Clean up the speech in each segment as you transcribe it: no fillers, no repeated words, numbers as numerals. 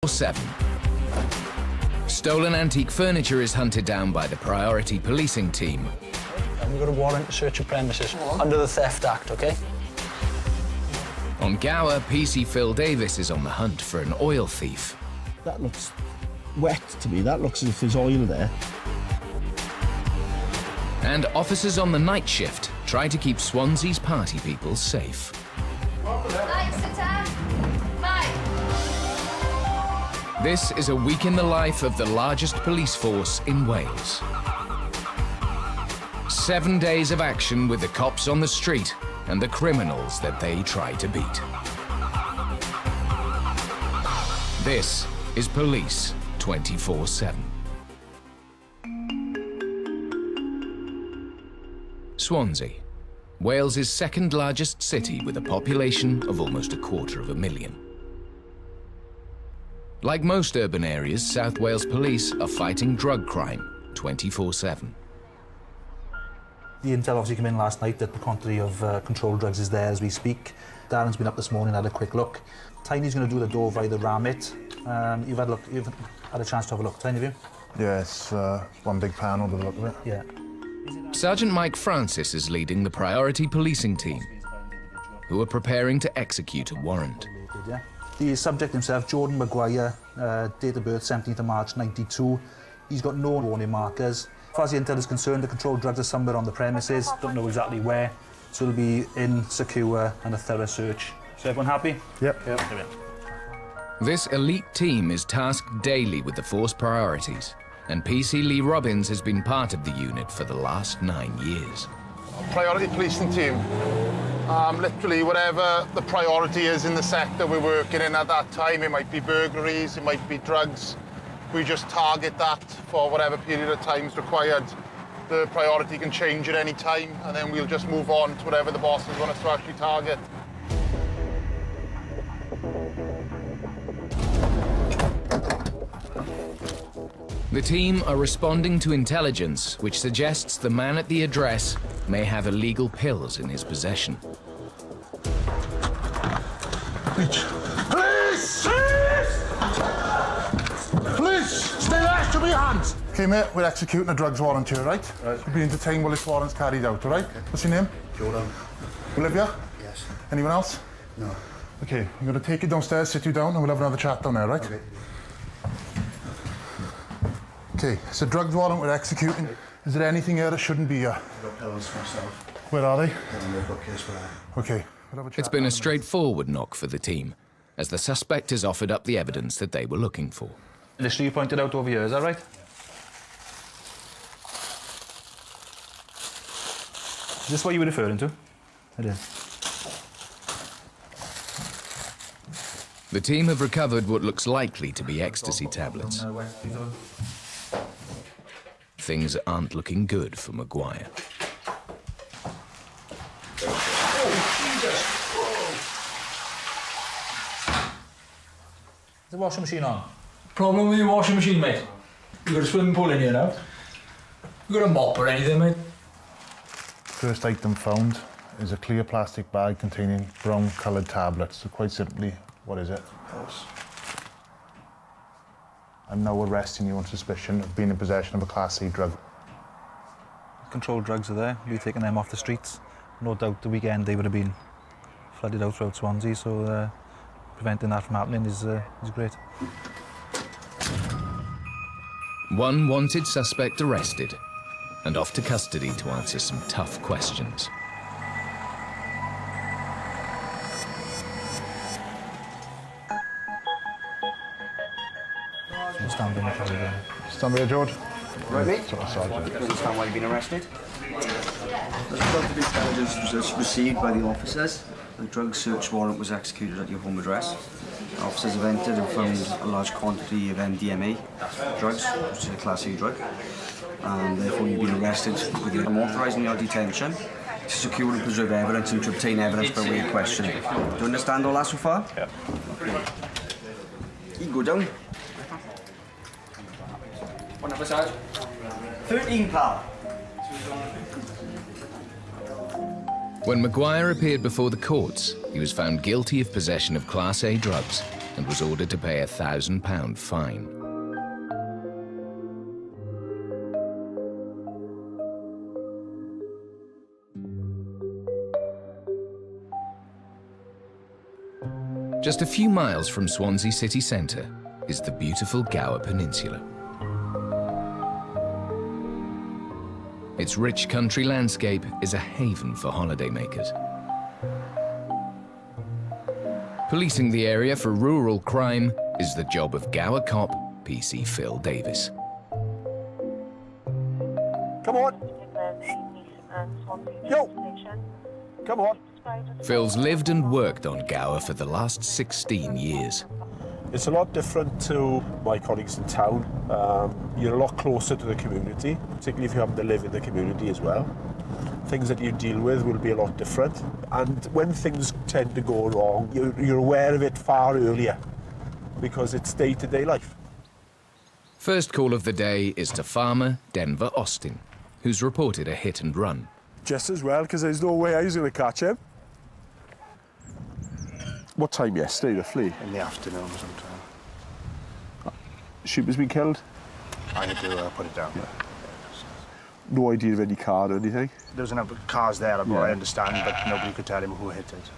24/7. Stolen antique furniture is hunted down by the Priority Policing Team. We've got a warrant to search your premises under the Theft Act, OK? On Gower, PC Phil Davis is on the hunt for an oil thief. That looks wet to me. That looks as if there's oil there. And officers on the night shift try to keep Swansea's party people safe. This is a week in the life of the largest police force in Wales. 7 days of action with the cops on the street and the criminals that they try to beat. This is Police 24/7. Swansea, Wales's second largest city with a population of almost 250,000. Like most urban areas, South Wales Police are fighting drug crime 24/7. The intel obviously came in last night that the quantity of controlled drugs is there as we speak. Darren's been up this morning, had a quick look. Tiny's going to do the door via the Ramit. You've had a chance to have a look, Tiny, have you? Yeah, it's one big panel by the look of it. Yeah. Sergeant Mike Francis is leading the Priority Policing Team, who are preparing to execute a warrant. Yeah. The subject himself, Jordan Maguire, date of birth 17th of March 92. He's got no warning markers. As far as the intel is concerned, the controlled drugs are somewhere on the premises. Don't know exactly where, so it'll be in, secure, and a thorough search. So everyone happy? Yep. This elite team is tasked daily with the force priorities, and PC Lee Robbins has been part of the unit for the last 9 years. Priority policing team. Literally whatever the priority is in the sector we're working in at that time, it might be burglaries, it might be drugs. We just target that for whatever period of time is required. The priority can change at any time, and then we'll just move on to whatever the bosses want us to actually target. The team are responding to intelligence which suggests the man at the address may have illegal pills in his possession. Police! Police! Stay there! Show me your hands! Okay, mate, we're executing a drugs warrant here, right? Right. You'll be entertained while this warrant's carried out, all right? Okay. What's your name? Jordan. Olivia? Yes. Anyone else? No. Okay, I'm going to take you downstairs, sit you down, and we'll have another chat down there, right? Okay. Okay, it's a drugs warrant we're executing. Okay. Is there anything here that shouldn't be here? I've got pills myself. Where are they? In the bookcase where... Okay, we'll have a chat. It's been now. a straightforward knock for the team, as the suspect has offered up the evidence that they were looking for. Literally, you pointed out over here, is that right? Is this what you were referring to? It is. The team have recovered what looks likely to be ecstasy tablets. Things aren't looking good for Maguire. Is the washing machine on? Problem with your washing machine, mate? You got a swimming pool in here now? You got a mop or anything, mate? First item found is a clear plastic bag containing brown-coloured tablets. So quite simply, what is it? Pills. I'm now arresting you on suspicion of being in possession of a Class C drug. Controlled drugs are there. We've taken them off the streets. No doubt the weekend they would have been flooded out throughout Swansea, so preventing that from happening is great. One wanted suspect arrested and off to custody to answer some tough questions. Stand by the again. Stand by, George. Right, mate. Sergeant. Understand why you've been arrested? The drug intelligence was received by the officers. The drug search warrant was executed at your home address. The officers have entered and found a large quantity of MDMA drugs, which is a Class A drug. And therefore you've been arrested. I'm authorising your detention to secure and preserve evidence and to obtain evidence by way of question. Do you understand all that so far? Yeah. Okay. You can go down. What number, Sarge? 13, pal. When Maguire appeared before the courts, he was found guilty of possession of Class A drugs and was ordered to pay a £1,000 fine. Just a few miles from Swansea city centre is the beautiful Gower Peninsula. Its rich country landscape is a haven for holidaymakers. Policing the area for rural crime is the job of Gower cop PC Phil Davis. Come on. Yo. Come on. Phil's lived and worked on Gower for the last 16 years. It's a lot different to my colleagues in town. You're a lot closer to the community, particularly if you happen to live in the community as well. Things that you deal with will be a lot different. And when things tend to go wrong, you're aware of it far earlier because it's day-to-day life. First call of the day is to farmer Denver Austin, who's reported a hit and run. Just as well, because there's no way I was going to catch him. What time yesterday, roughly? In the afternoon sometime. Sheep has been killed? I had to put it down. Yeah. No idea of any car or anything? There was enough cars there, I understand, but nobody could tell him who hit it.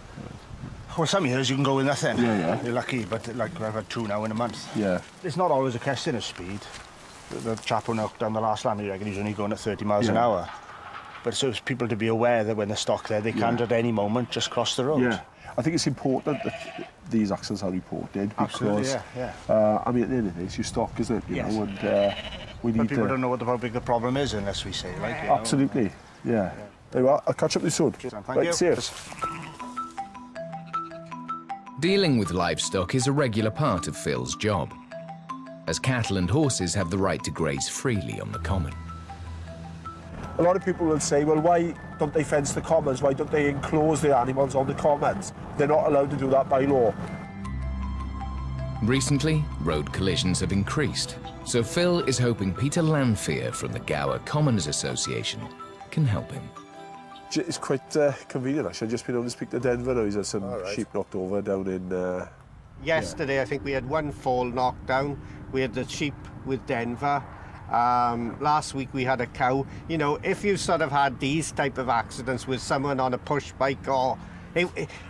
Well, some years you can go with nothing. Yeah. You're lucky, but like I've had 2 now in a month. Yeah. It's not always a question of speed. The chap who knocked down the last lamb, he reckoned he's only going at 30 miles an hour. But so it's people to be aware that when they're stock there, they can at any moment just cross the road. Yeah. I think it's important that these accidents are reported because, absolutely, yeah. I mean, at the end of the day, it's your stock, isn't it? You know, and we need but people to... don't know how big the problem is unless we say, like, you Absolutely, know. yeah. Anyway, I'll catch up with you soon. Thank you. See you. Dealing with livestock is a regular part of Phil's job, as cattle and horses have the right to graze freely on the common. A lot of people will say, well, why don't they fence the commons? Why don't they enclose their animals on the commons? They're not allowed to do that by law. Recently, road collisions have increased, so Phil is hoping Peter Lanfear from the Gower Commons Association can help him. It's quite convenient, actually. I've just been able to speak to Denver. He's had some sheep knocked over down in... Yesterday, I think we had 1 foal knocked down. We had the sheep with Denver. Last week we had a cow. You know, if you sort of had these type of accidents with someone on a push bike or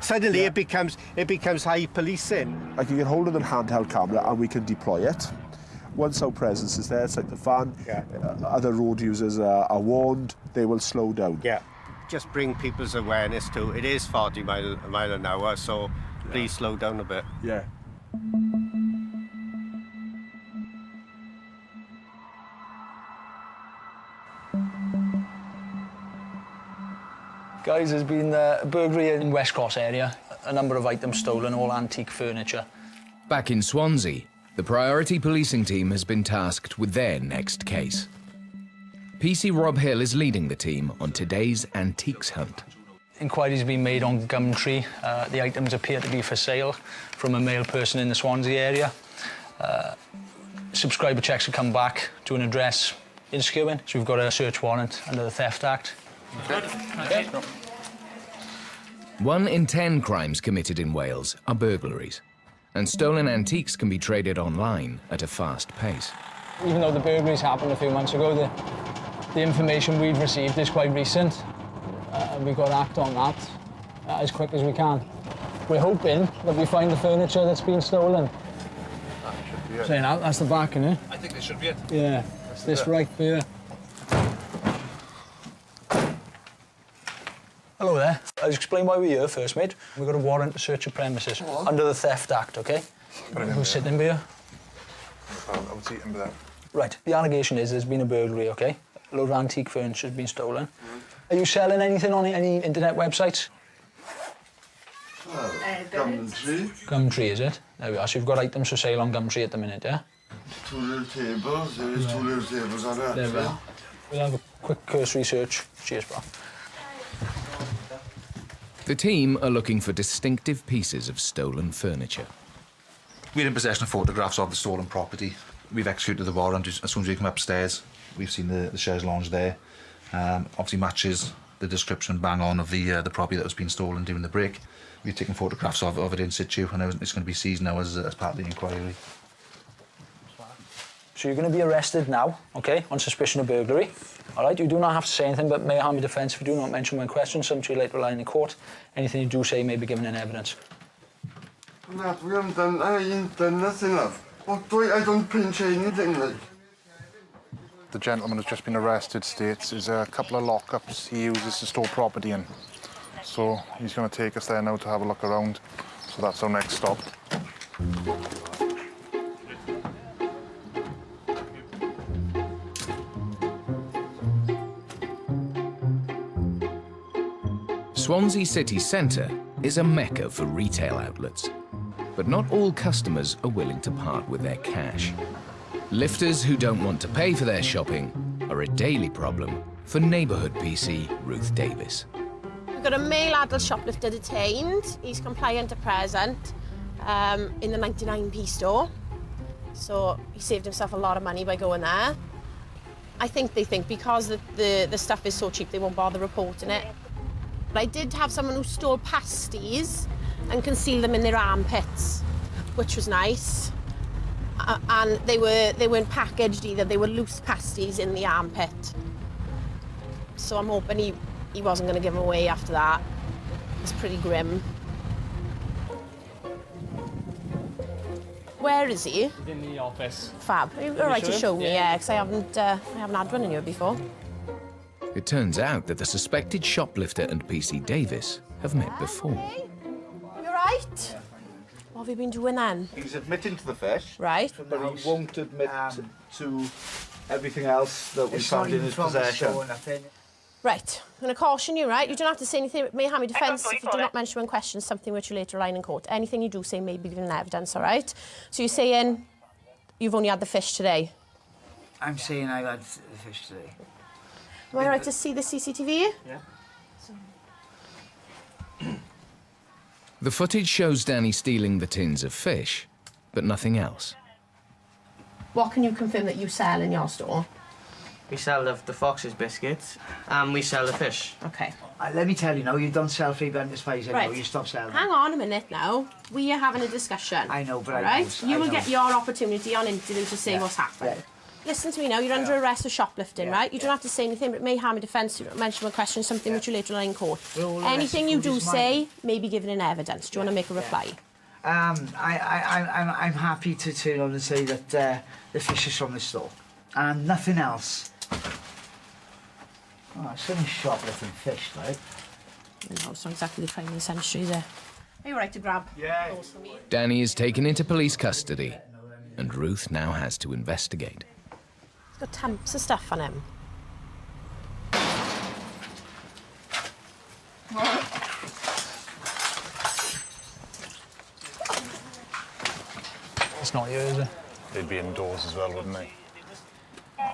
suddenly it becomes high policing. I can get hold of the handheld camera and we can deploy it. Once our presence is there, it's like the van. Other road users are warned, they will slow down. Yeah. Just bring people's awareness to it is 40 mile an hour, so please slow down a bit. Yeah. Guys, there's been a burglary in West Cross area. A number of items stolen, all antique furniture. Back in Swansea, the priority policing team has been tasked with their next case. PC Rob Hill is leading the team on today's antiques hunt. Inquiries have been made on Gumtree. The items appear to be for sale from a male person in the Swansea area. Subscriber checks have come back to an address in Skewin, so we've got a search warrant under the Theft Act. Okay. 1 in 10 crimes committed in Wales are burglaries, and stolen antiques can be traded online at a fast pace. Even though the burglaries happened a few months ago, the information we've received is quite recent. We've got to act on that as quick as we can. We're hoping that we find the furniture that's been stolen. That should be it. Saying that, that's the back, isn't it? I think this should be it. Yeah, this right there. Hello there. I'll explain why we're here first, mate. We've got a warrant to search your premises under the Theft Act, OK? Who's sitting here? I'm sitting there. Right, the allegation is there's been a burglary, OK? A load of antique furniture has been stolen. Are you selling anything on any internet websites? Gumtree. Gumtree, is it? There we are. So you've got items for sale on Gumtree at the minute, yeah? 2 little tables. There is 2 little tables on that. There we are. We'll have a quick cursory search. Cheers, bro. The team are looking for distinctive pieces of stolen furniture. We're in possession of photographs of the stolen property. We've executed the warrant as soon as we come upstairs. We've seen the chaise lounge there. Obviously matches the description bang on of the property that was being stolen during the break. We've taken photographs of it in situ, and it's going to be seized now as part of the inquiry. So you're going to be arrested now, OK, on suspicion of burglary. All right, you do not have to say anything, but may harm your defence if you do not mention when questioned, something you later rely in court. Anything you do say may be given in evidence. No, we haven't done nothing, love. I don't pinch anything, like. The gentleman who's just been arrested states there's a couple of lockups he uses to store property in. So he's going to take us there now to have a look around. So that's our next stop. Swansea city centre is a mecca for retail outlets. But not all customers are willing to part with their cash. Lifters who don't want to pay for their shopping are a daily problem for neighbourhood PC Ruth Davis. We've got a male adult shoplifter detained. He's compliant at present in the 99p store. So he saved himself a lot of money by going there. I think they think because the stuff is so cheap, they won't bother reporting it. But I did have someone who stole pasties and concealed them in their armpits, which was nice. And they weren't packaged either. They were loose pasties in the armpit. So I'm hoping he wasn't going to give them away after that. It's pretty grim. Where is he? In the office. Fab. All right to show me, yeah, because I haven't had one in here before. It turns out that the suspected shoplifter and PC Davis have met before. Hey, you all right? What have you been doing then? He's admitting to the fish. Right. But he won't admit to everything else that we found in his possession. Right. I'm going to caution you, right? You don't have to say anything. It may harm your defence if you do not mention when questioned something which you later rely in court. Anything you do say may be given evidence, all right? So you're saying you've only had the fish today? I'm saying I've had the fish today. Am I right to see the CCTV? Yeah. The footage shows Danny stealing the tins of fish, but nothing else. What can you confirm that you sell in your store? We sell the Fox's biscuits and we sell the fish. OK. Let me tell you now, you don't sell free vendors pies anymore. Right. You stop selling. Hang on a minute now. We are having a discussion. I know, but all right? You will get your opportunity on interview to say what's happened. Yeah. Listen to me now, you're under arrest for shoplifting, right? You don't have to say anything, but it may harm your defence. You don't mention when questioned something which you later rely in court. Anything you do say may be given in evidence. Do you want to make a reply? I'm happy to turn on and say that the fish is from the store. And nothing else. Oh, it's only shoplifting fish, right? No, it's not exactly the 20th century, is it? Are you right to grab? Yeah. Danny is taken into police custody, and Ruth now has to investigate. He's got tamps of stuff on him. It's not yours, is it? They'd be indoors as well, wouldn't they?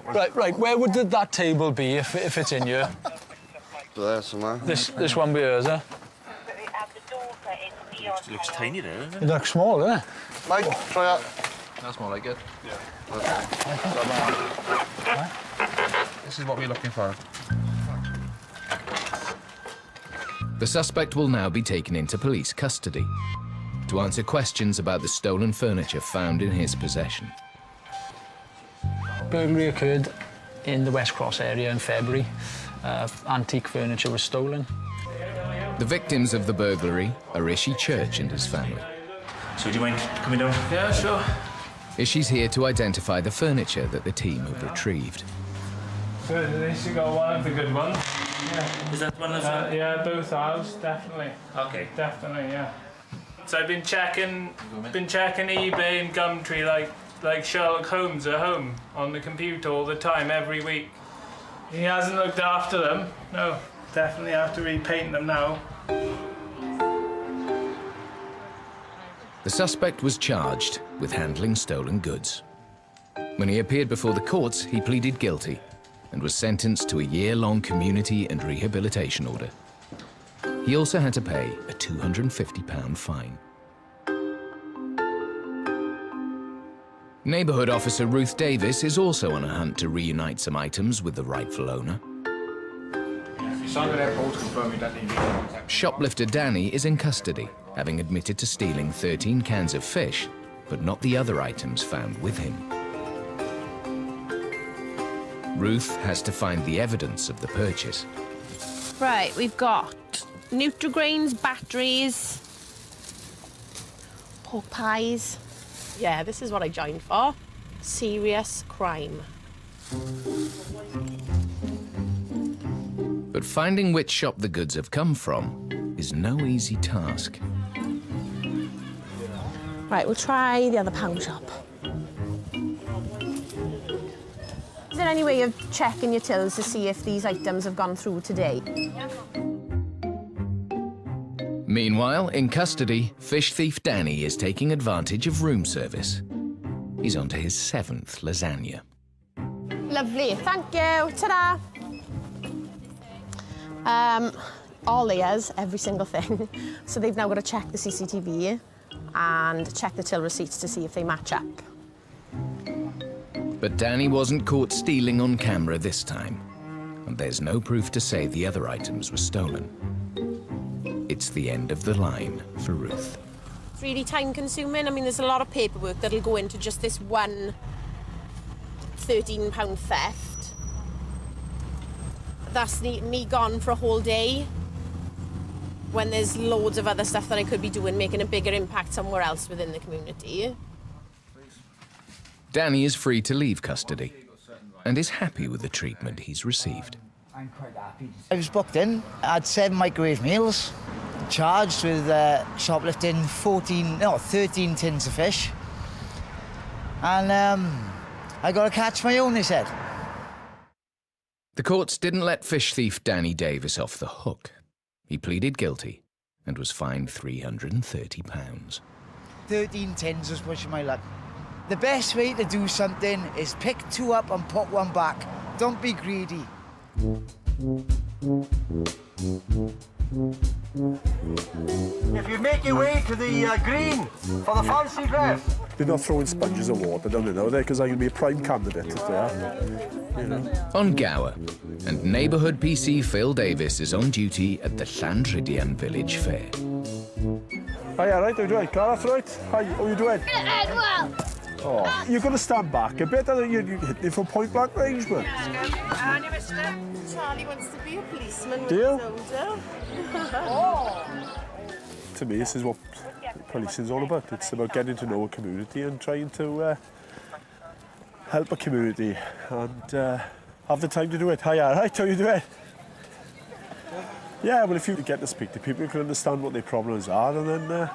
Right. Where would that table be if it's in here? There somewhere. This one be yours, eh? It looks tiny there, doesn't it? It looks small, doesn't it? Mike, try that. That's more like it. Yeah. This is what we're looking for. The suspect will now be taken into police custody to answer questions about the stolen furniture found in his possession. Burglary occurred in the West Cross area in February. Antique furniture was stolen. The victims of the burglary are Ishi Church and his family. So do you mind coming down? Yeah, sure. Ishi's here to identify the furniture that the team have retrieved. Good, at least you got one of the good ones. Yeah. Is that one as well? Yeah, both ours, definitely. Okay. Definitely, yeah. So I've been checking eBay and Gumtree like Sherlock Holmes at home on the computer all the time, every week. He hasn't looked after them. No, definitely have to repaint them now. The suspect was charged with handling stolen goods. When he appeared before the courts, he pleaded guilty and was sentenced to a year-long community and rehabilitation order. He also had to pay a £250 fine. Neighbourhood officer Ruth Davis is also on a hunt to reunite some items with the rightful owner. Shoplifter Danny is in custody, having admitted to stealing 13 cans of fish, but not the other items found with him. Ruth has to find the evidence of the purchase. Right, we've got Nutrigrains, batteries, pork pies. Yeah, this is what I joined for. Serious crime. But finding which shop the goods have come from is no easy task. Right, we'll try the other pound shop. Is there any way of checking your tills to see if these items have gone through today? Meanwhile, in custody, fish thief Danny is taking advantage of room service. He's on to his 7th lasagna. Lovely, thank you. Ta-da! All layers, every single thing. So they've now got to check the CCTV and check the till receipts to see if they match up. But Danny wasn't caught stealing on camera this time, and there's no proof to say the other items were stolen. It's the end of the line for Ruth. It's really time-consuming. I mean, there's a lot of paperwork that'll go into just this one £13 theft. That's me gone for a whole day, when there's loads of other stuff that I could be doing, making a bigger impact somewhere else within the community. Danny is free to leave custody and is happy with the treatment he's received. I'm quite happy. I was booked in. I had 7 microwave meals, charged with shoplifting 13 tins of fish. And I got to catch my own, they said. The courts didn't let fish thief Danny Davis off the hook. He pleaded guilty and was fined £330. 13 tins was pushing my luck. The best way to do something is pick 2 up and put 1 back. Don't be greedy. If you make your way to the green for the fancy dress. They're not throwing sponges of water down in there because I'm going to be a prime candidate if they are. You know. On Gower, and neighbourhood PC Phil Davis is on duty at the Llandryddian Village Fair. Hi, all right, how you doing? Carl, that's right. Hi, how are you doing? Oh, you're going to stand back a bit. You hit me from point blank range, man. Charlie wants to be a policeman. Do you? Oh. To me, this is what policing is all about. It's about getting to know a community and trying to help a community and have the time to do it. Hi, all right, how you doing? Yeah, well, if you get to speak to people, you can understand what their problems are and then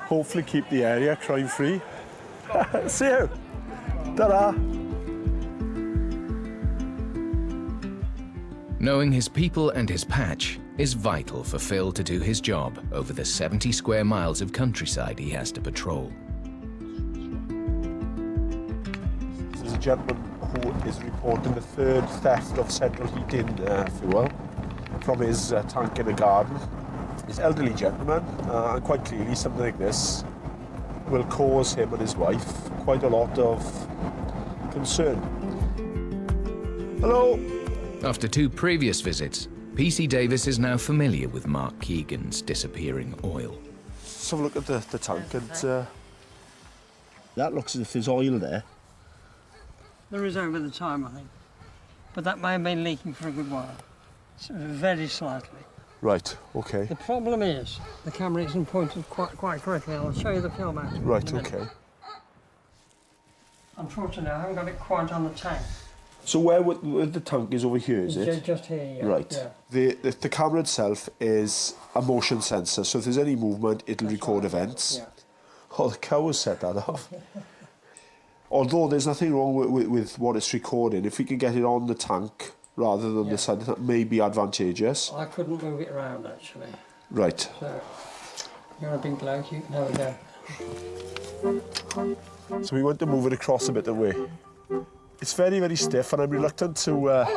hopefully keep the area crime-free. See you. Ta-da. Knowing his people and his patch is vital for Phil to do his job over the 70 square miles of countryside he has to patrol. There's a gentleman who is reporting the 3rd theft of central heating fuel from his tank in a garden. He's an elderly gentleman, and quite clearly something like this will cause him and his wife quite a lot of concern. Hello. After 2 previous visits, PC Davis is now familiar with Mark Keegan's disappearing oil. Let's have a look at the tank and that looks as if there's oil there. There is over the time, I think. But that may have been leaking for a good while. Very slightly. Right, okay. The problem is, the camera isn't pointed quite correctly. I'll show you the film out. Right, okay. Unfortunately, I haven't got it quite on the tank. So where the tank is over here, is it? Just here, yeah. Right. Yeah. The camera itself is a motion sensor, so if there's any movement, it'll record events. Yeah. Oh, the cow has set that off. Although there's nothing wrong with what it's recording, if we can get it on the tank rather than the side, that may be advantageous. I couldn't move it around, actually. Right. So, you're a big bloke, you can have a go. So we want to move it across a bit away. It's very, very stiff, and I'm reluctant to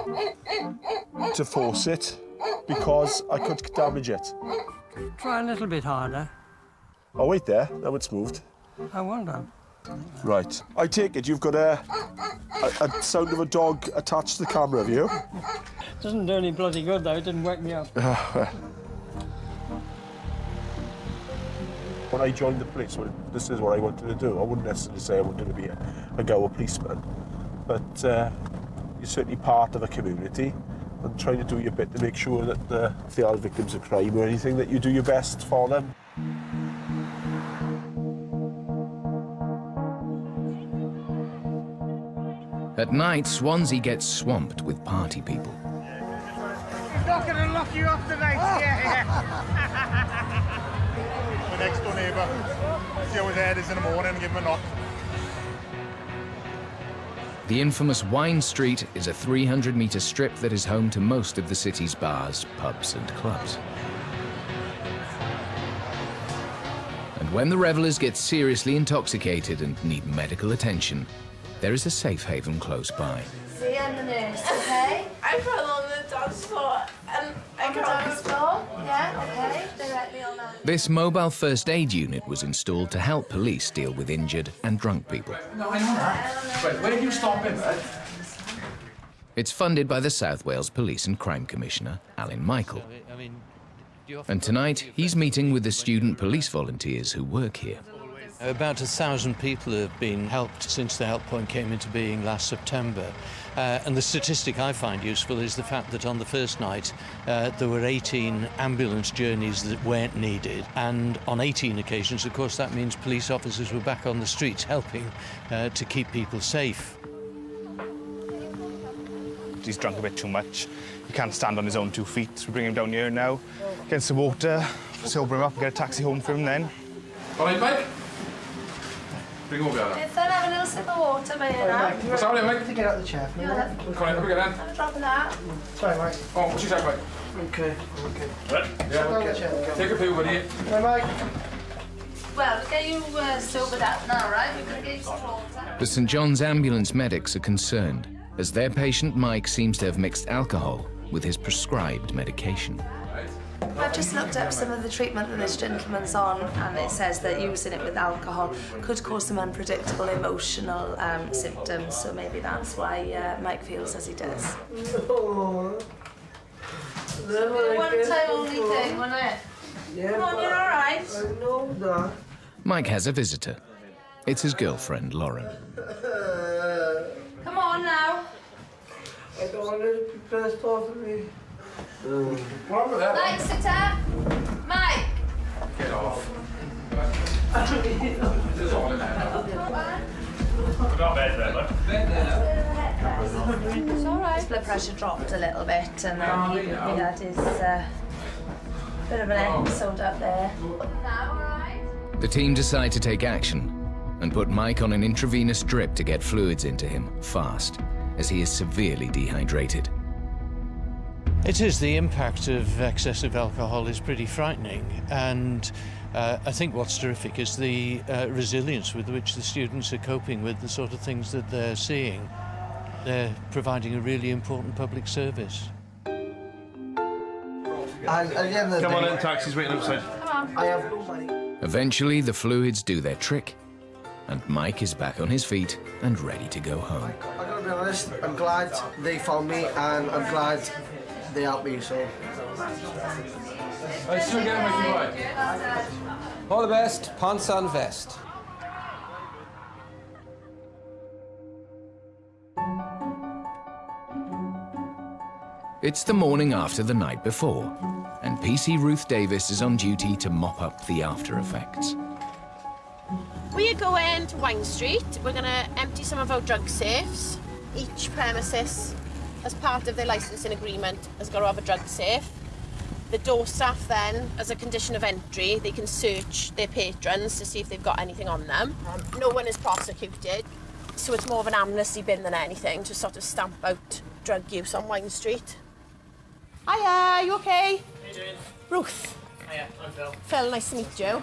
force it because I could damage it. Try a little bit harder. Oh, wait there. Now it's moved. Oh, well done. Right. I take it you've got a sound of a dog attached to the camera, have you? Doesn't do any bloody good though, it didn't wake me up. When I joined the police, well, this is what I wanted to do. I wouldn't necessarily say I wanted to be a Gower policeman, but you're certainly part of a community and trying to do your bit to make sure that if they are victims of crime or anything, that you do your best for them. At night, Swansea gets swamped with party people. He's not going to lock you up tonight, yeah. My next door neighbour, see how his head is in the morning and give him a knock. The infamous Wine Street is a 300-metre strip that is home to most of the city's bars, pubs and clubs. And when the revellers get seriously intoxicated and need medical attention, there is a safe haven close by. See, I'm the nurse, okay? I fell on the dance floor and I On the dance floor? Yeah, okay. Directly on that. This mobile first aid unit was installed to help police deal with injured and drunk people. No, I know that. Right, where did you stop him, Ed? It's funded by the South Wales Police and Crime Commissioner, Alan Michael. And tonight, he's meeting with the student police volunteers who work here. About 1,000 people have been helped since the help point came into being last September. And the statistic I find useful is the fact that on the first night there were 18 ambulance journeys that weren't needed, and on 18 occasions, of course, that means police officers were back on the streets helping to keep people safe. He's drunk a bit too much. He can't stand on his own 2 feet, so we bring him down here now, get some water, sober him up, and get a taxi home for him then. All right, Mike? Bring him over here. If they'll have a little sip of water, may you know? What's happening, Mike? To get out of the chair for a minute. Come on, have a go then. I'm dropping that. Sorry, Mike. Oh, what you say, Mike? Okay. Right? Yeah. Take a few, buddy. Hi, Mike. Well, we'll get you sobered up now, right? We're going to get you some water. The St John's ambulance medics are concerned, as their patient Mike seems to have mixed alcohol with his prescribed medication. I've just looked up some of the treatment that this gentleman's on, and it says that using it with alcohol could cause some unpredictable emotional symptoms, so maybe that's why Mike feels as he does. No. One-time only thing, wasn't it? Yeah, Come on, you're all right. I know that. Mike has a visitor. It's his girlfriend, Lauren. Come on now. I don't want it to be pressed off of me. What with that? Mike, sit up. Mike. Get off. There's all in there. We've got bed there, look. It's all right. His blood pressure dropped a little bit, and then he had his bit of an episode up there. Now, all right? The team decide to take action and put Mike on an intravenous drip to get fluids into him fast, as he is severely dehydrated. It is. The impact of excessive alcohol is pretty frightening, and I think what's terrific is the resilience with which the students are coping with the sort of things that they're seeing. They're providing a really important public service. Come on in, taxi's waiting outside. Come on. I have no money. Eventually, the fluids do their trick, and Mike is back on his feet and ready to go home. I gotta be honest, I'm glad they found me, and I'm glad they helped me, so. Right, soon get him, Mickey, right? All the best, pants and vest. It's the morning after the night before, and PC Ruth Davis is on duty to mop up the after effects. We are going to Wine Street. We're going to empty some of our drug safes. Each premises, as part of their licensing agreement, has got to have a drug safe. The door staff then, as a condition of entry, they can search their patrons to see if they've got anything on them. No one is prosecuted, so it's more of an amnesty bin than anything to sort of stamp out drug use on Wine Street. Hiya, you okay? How you doing? Ruth. Hiya, I'm Phil. Phil, nice to meet you.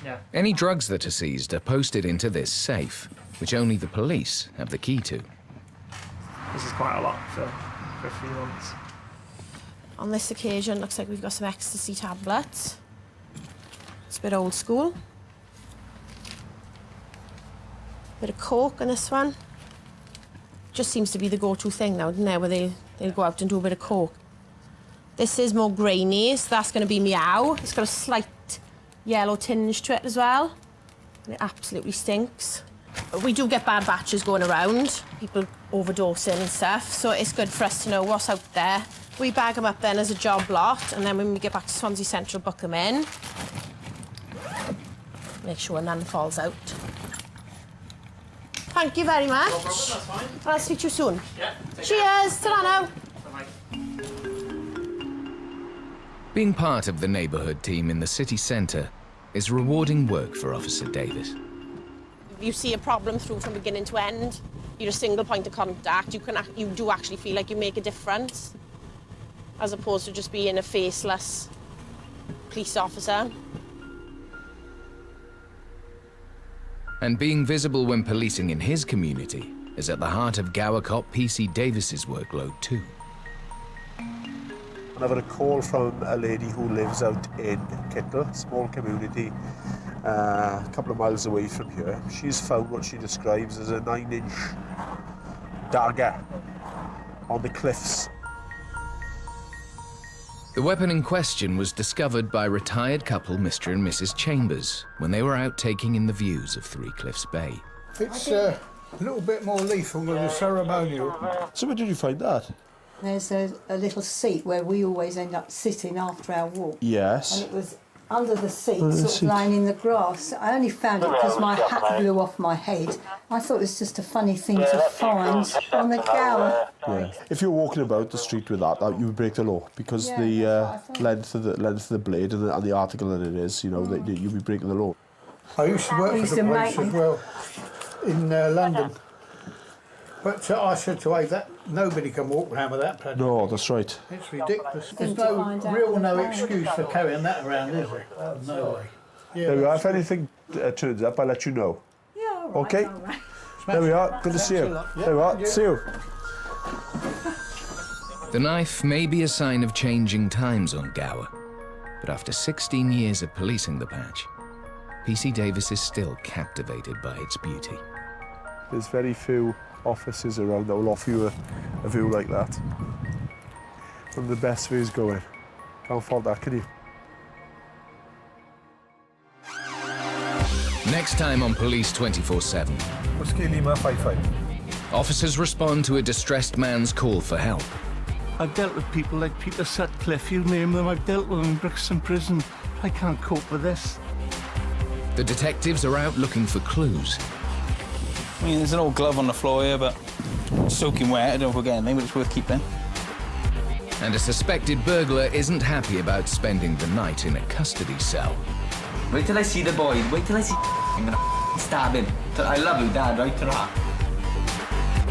Yeah. Any drugs that are seized are posted into this safe, which only the police have the key to. This is quite a lot for a few months. On this occasion, looks like we've got some ecstasy tablets. It's a bit old school. Bit of coke in this one. Just seems to be the go-to thing now, doesn't it? Where they They'll go out and do a bit of coke. This is more grainy, so that's going to be meow. It's got a slight yellow tinge to it as well. And it absolutely stinks. But we do get bad batches going around, people overdosing and stuff, so it's good for us to know what's out there. We bag them up then as a job lot, and then when we get back to Swansea Central, book them in. Make sure none falls out. Thank you very much. No problem, that's fine. I'll speak to you soon. Yeah. Cheers, ta-ra now. Being part of the neighbourhood team in the city centre is rewarding work for Officer Davis. You see a problem through from beginning to end. You're a single point of contact. You do actually feel like you make a difference, as opposed to just being a faceless police officer. And being visible when policing in his community is at the heart of Gower cop PC Davis's workload too. I've had a call from a lady who lives out in Kittle, small community, a couple of miles away from here. She's found what she describes as a 9-inch dagger on the cliffs. The weapon in question was discovered by retired couple Mr. and Mrs. Chambers when they were out taking in the views of Three Cliffs Bay. It's a little bit more lethal than a ceremonial. So where did you find that? There's a little seat where we always end up sitting after our walk. Yes. And it was under the seat, Under the sort seat. of lying in the grass. I only found it because my hat blew off my head. I thought it was just a funny thing to find on the Gower. Yeah. If you're walking about the street with that, you would break the law because Yeah, the length of the blade and the article that it is, you know, that you'd be breaking the law. I used to work for the police as well in London. But I said to Abe that nobody can walk around with that plastic. No, that's right. It's ridiculous. There's no excuse for carrying that around, is there? No way. Yeah, There we are. If anything turns up, I'll let you know. Yeah, all right. Okay? All right. There we are. Good to see you. There we are. See you. The knife may be a sign of changing times on Gower, but after 16 years of policing the patch, PC Davis is still captivated by its beauty. There's very few offices around that will offer you a view like that. One of the best views going. Can't fault that, can you? Next time on Police 24/7. Whiskey Lima 55. Officers respond to a distressed man's call for help. I've dealt with people like Peter Sutcliffe, you name them, I've dealt with them in Brixton Prison. I can't cope with this. The detectives are out looking for clues. I mean, there's an old glove on the floor here, but it's soaking wet. I don't know if we'll get anything, but it's worth keeping. And a suspected burglar isn't happy about spending the night in a custody cell. Wait till I see the boy. Wait till I see I'm gonna stab him. I love you, Dad, right? Ta-ra.